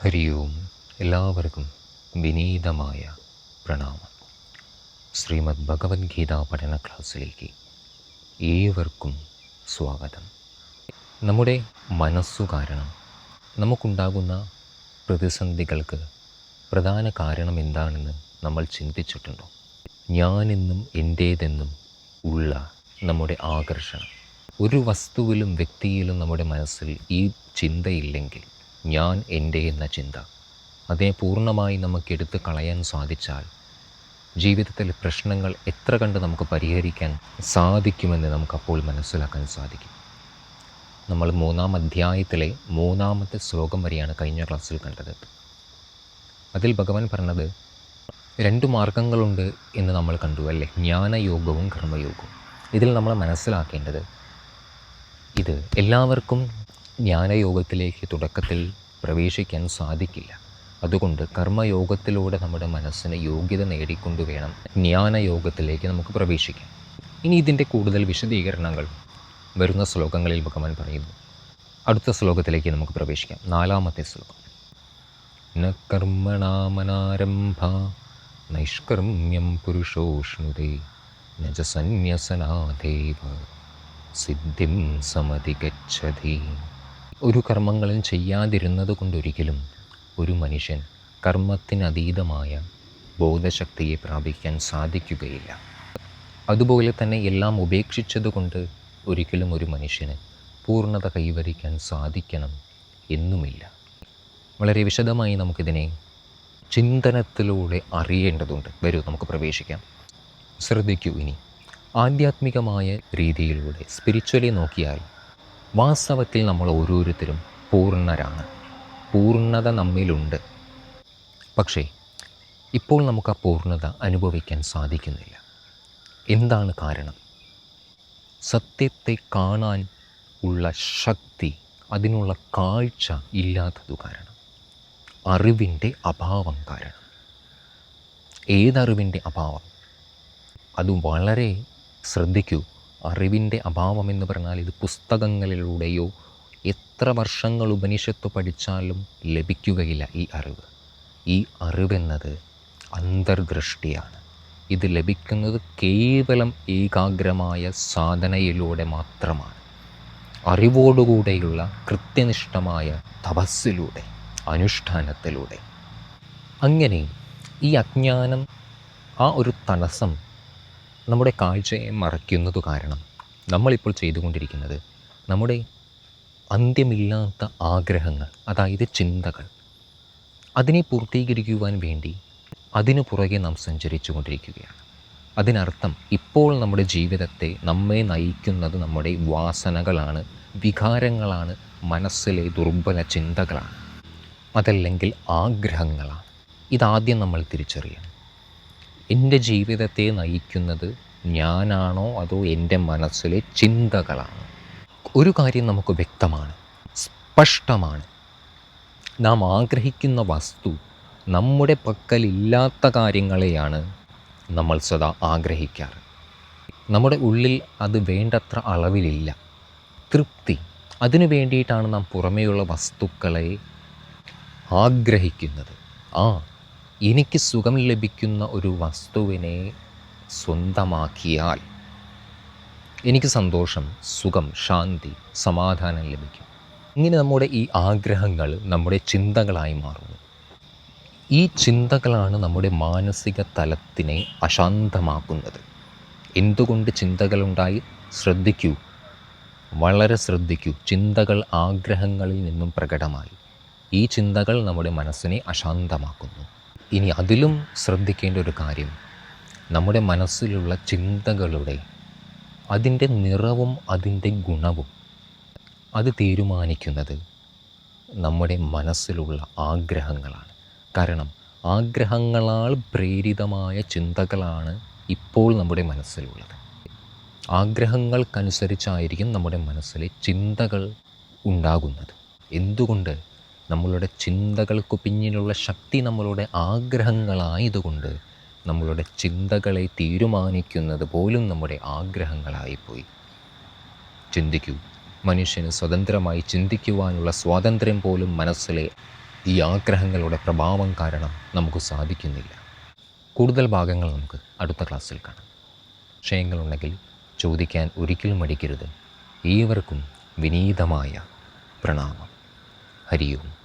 ഹരി ഓം. എല്ലാവർക്കും വിനീതമായ പ്രണാമം. ശ്രീമദ് ഭഗവത്ഗീത പഠന ക്ലാസ്സിലേക്ക് ഏവർക്കും സ്വാഗതം. നമ്മുടെ മനസ്സു കാരണം നമുക്കുണ്ടാകുന്ന പ്രതിസന്ധികൾക്ക് പ്രധാന കാരണം എന്താണെന്ന് നമ്മൾ ചിന്തിച്ചിട്ടുണ്ടോ? ഞാനെന്നും എൻ്റേതെന്നും ഉള്ള നമ്മുടെ ആകർഷണം. ഒരു വസ്തുവിലും വ്യക്തിയിലും നമ്മുടെ മനസ്സിൽ ഈ ചിന്തയില്ലെങ്കിൽ, ഞാൻ എൻ്റെ എന്ന ചിന്ത, അതിനെ പൂർണ്ണമായി നമുക്കെടുത്ത് കളയാൻ സാധിച്ചാൽ ജീവിതത്തിലെ പ്രശ്നങ്ങൾ എത്ര കണ്ട് നമുക്ക് പരിഹരിക്കാൻ സാധിക്കുമെന്ന് നമുക്കപ്പോൾ മനസ്സിലാക്കാൻ സാധിക്കും. നമ്മൾ 3-ാം അധ്യായത്തിലെ 3-ാമത്തെ ശ്ലോകം വരെയാണ് കഴിഞ്ഞ ക്ലാസ്സിൽ കണ്ടത്. അതിൽ ഭഗവാൻ പറഞ്ഞത് 2 മാർഗങ്ങളുണ്ട് എന്ന് നമ്മൾ കണ്ടു അല്ലേ? ജ്ഞാനയോഗവും കർമ്മയോഗവും. ഇതിൽ നമ്മൾ മനസ്സിലാക്കേണ്ടത്, ഇത് എല്ലാവർക്കും ജ്ഞാനയോഗത്തിലേക്ക് തുടക്കത്തിൽ പ്രവേശിക്കാൻ സാധിക്കില്ല. അതുകൊണ്ട് കർമ്മയോഗത്തിലൂടെ നമ്മുടെ മനസ്സിന് യോഗ്യത നേടിക്കൊണ്ട് വേണം ജ്ഞാനയോഗത്തിലേക്ക് നമുക്ക് പ്രവേശിക്കാൻ. ഇനി ഇതിൻ്റെ കൂടുതൽ വിശദീകരണങ്ങൾ വരുന്ന ശ്ലോകങ്ങളിൽ ഭഗവാൻ പറയുന്നു. അടുത്ത ശ്ലോകത്തിലേക്ക് നമുക്ക് പ്രവേശിക്കാം. 4-ാമത്തെ ശ്ലോകം. ന കർമ്മണാമനാരംഭ നൈഷ്കർമ്മ്യം പുരുഷോഷ്ണുതേ നജ സന്യസനാദേവ സിദ്ധിം സമധിഗച്ഛതി. ഒരു കർമ്മങ്ങളും ചെയ്യാതിരുന്നത് കൊണ്ടൊരിക്കലും ഒരു മനുഷ്യൻ കർമ്മത്തിനതീതമായ ബോധശക്തിയെ പ്രാപിക്കാൻ സാധിക്കുകയില്ല. അതുപോലെ തന്നെ എല്ലാം ഉപേക്ഷിച്ചതുകൊണ്ട് ഒരിക്കലും ഒരു മനുഷ്യന് പൂർണ്ണത കൈവരിക്കാൻ സാധിക്കണം എന്നുമില്ല. വളരെ വിശദമായി നമുക്കിതിനെ ചിന്തനത്തിലൂടെ അറിയേണ്ടതുണ്ട്. വരൂ, നമുക്ക് പ്രവേശിക്കാം. ശ്രദ്ധിക്കൂ. ഇനി ആധ്യാത്മികമായ രീതിയിലൂടെ സ്പിരിച്വലി നോക്കിയാൽ വാസ്തവത്തിൽ നമ്മൾ ഓരോരുത്തരും പൂർണ്ണരാണ്. പൂർണ്ണത നമ്മിലുണ്ട്. പക്ഷേ ഇപ്പോൾ നമുക്ക് ആ പൂർണ്ണത അനുഭവിക്കാൻ സാധിക്കുന്നില്ല. എന്താണ് കാരണം? സത്യത്തെ കാണാൻ ഉള്ള ശക്തി, അതിനുള്ള കാഴ്ച ഇല്ലാത്തതു കാരണം. അറിവിൻ്റെ അഭാവം കാരണം. ഏതറിവിൻ്റെ അഭാവം? അത് വളരെ ശ്രദ്ധിക്കൂ. അറിവിൻ്റെ അഭാവമെന്ന് പറഞ്ഞാൽ ഇത് പുസ്തകങ്ങളിലൂടെയോ എത്ര വർഷങ്ങൾ ഉപനിഷത്ത് പഠിച്ചാലും ലഭിക്കുകയില്ല. ഈ അറിവെന്നത് അന്തർദൃഷ്ടിയാണ്. ഇത് ലഭിക്കുന്നത് കേവലം ഏകാഗ്രമായ സാധനയിലൂടെ മാത്രമാണ്. അറിവോടുകൂടെയുള്ള കൃത്യനിഷ്ഠമായ തപസ്സിലൂടെ, അനുഷ്ഠാനത്തിലൂടെ. അങ്ങനെ ഈ അജ്ഞാനം, ആ ഒരു തടസ്സം നമ്മുടെ കാഴ്ചയെ മറയ്ക്കുന്നതു കാരണം നമ്മളിപ്പോൾ ചെയ്തുകൊണ്ടിരിക്കുന്നത് നമ്മുടെ അന്ത്യമില്ലാത്ത ആഗ്രഹങ്ങൾ, അതായത് ചിന്തകൾ, അതിനെ പൂർത്തീകരിക്കുവാൻ വേണ്ടി അതിനു പുറകെ നാം സഞ്ചരിച്ചു കൊണ്ടിരിക്കുകയാണ്. അതിനർത്ഥം ഇപ്പോൾ നമ്മുടെ ജീവിതത്തെ നമ്മെ നയിക്കുന്നത് നമ്മുടെ വാസനകളാണ്, വികാരങ്ങളാണ്, മനസ്സിലെ ദുർബല ചിന്തകളാണ്, അതല്ലെങ്കിൽ ആഗ്രഹങ്ങളാണ്. ഇതാദ്യം നമ്മൾ തിരിച്ചറിയണം. എൻ്റെ ജീവിതത്തെ നയിക്കുന്നത് ഞാനാണോ അതോ എൻ്റെ മനസ്സിലെ ചിന്തകളാണോ? ഒരു കാര്യം നമുക്ക് വ്യക്തമാണ്, സ്പഷ്ടമാണ്. നാം ആഗ്രഹിക്കുന്ന വസ്തു നമ്മുടെ പക്കലില്ലാത്ത കാര്യങ്ങളെയാണ് നമ്മൾ സദാ ആഗ്രഹിക്കാറ്. നമ്മുടെ ഉള്ളിൽ അത് വേണ്ടത്ര അളവിലില്ല. തൃപ്തി, അതിനു വേണ്ടിയിട്ടാണ് നാം പുറമേയുള്ള വസ്തുക്കളെ ആഗ്രഹിക്കുന്നത്. എനിക്ക് സുഖം ലഭിക്കുന്ന ഒരു വസ്തുവിനെ സ്വന്തമാക്കിയാൽ എനിക്ക് സന്തോഷം, സുഖം, ശാന്തി, സമാധാനം ലഭിക്കും. ഇങ്ങനെ നമ്മുടെ ഈ ആഗ്രഹങ്ങൾ നമ്മുടെ ചിന്തകളായി മാറുന്നു. ഈ ചിന്തകളാണ് നമ്മുടെ മാനസിക തലത്തിനെ അശാന്തമാക്കുന്നത്. എന്തുകൊണ്ട് ചിന്തകളുണ്ടായി? ശ്രദ്ധിക്കൂ, വളരെ ശ്രദ്ധിക്കൂ. ചിന്തകൾ ആഗ്രഹങ്ങളിൽ നിന്നും പ്രകടമായി. ഈ ചിന്തകൾ നമ്മുടെ മനസ്സിനെ അശാന്തമാക്കുന്നു. ഇനി അതിലും ശ്രദ്ധിക്കേണ്ട ഒരു കാര്യം, നമ്മുടെ മനസ്സിലുള്ള ചിന്തകളുടെ അതിൻ്റെ നിറവും അതിൻ്റെ ഗുണവും അത് തീരുമാനിക്കുന്നത് നമ്മുടെ മനസ്സിലുള്ള ആഗ്രഹങ്ങളാണ്. കാരണം ആഗ്രഹങ്ങളാൽ പ്രേരിതമായ ചിന്തകളാണ് ഇപ്പോൾ നമ്മുടെ മനസ്സിലുള്ളത്. ആഗ്രഹങ്ങൾക്കനുസരിച്ചായിരിക്കും നമ്മുടെ മനസ്സിലെ ചിന്തകൾ ഉണ്ടാകുന്നത്. എന്തുകൊണ്ട്? നമ്മളുടെ ചിന്തകൾക്ക് പിന്നിലുള്ള ശക്തി നമ്മളുടെ ആഗ്രഹങ്ങളായതുകൊണ്ട് നമ്മളുടെ ചിന്തകളെ തീരുമാനിക്കുന്നത് പോലും നമ്മുടെ ആഗ്രഹങ്ങളായിപ്പോയി. ചിന്തിക്കൂ, മനുഷ്യന് സ്വതന്ത്രമായി ചിന്തിക്കുവാനുള്ള സ്വാതന്ത്ര്യം പോലും മനസ്സിലെ ഈ ആഗ്രഹങ്ങളുടെ പ്രഭാവം കാരണം നമുക്ക് സാധിക്കുന്നില്ല. കൂടുതൽ ഭാഗങ്ങൾ നമുക്ക് അടുത്ത ക്ലാസ്സിൽ കാണാം. വിഷയങ്ങളുണ്ടെങ്കിൽ ചോദിക്കാൻ ഒരിക്കലും മടിക്കരുത്. ഏവർക്കും വിനീതമായ പ്രണാമം. ഹരി ഓം.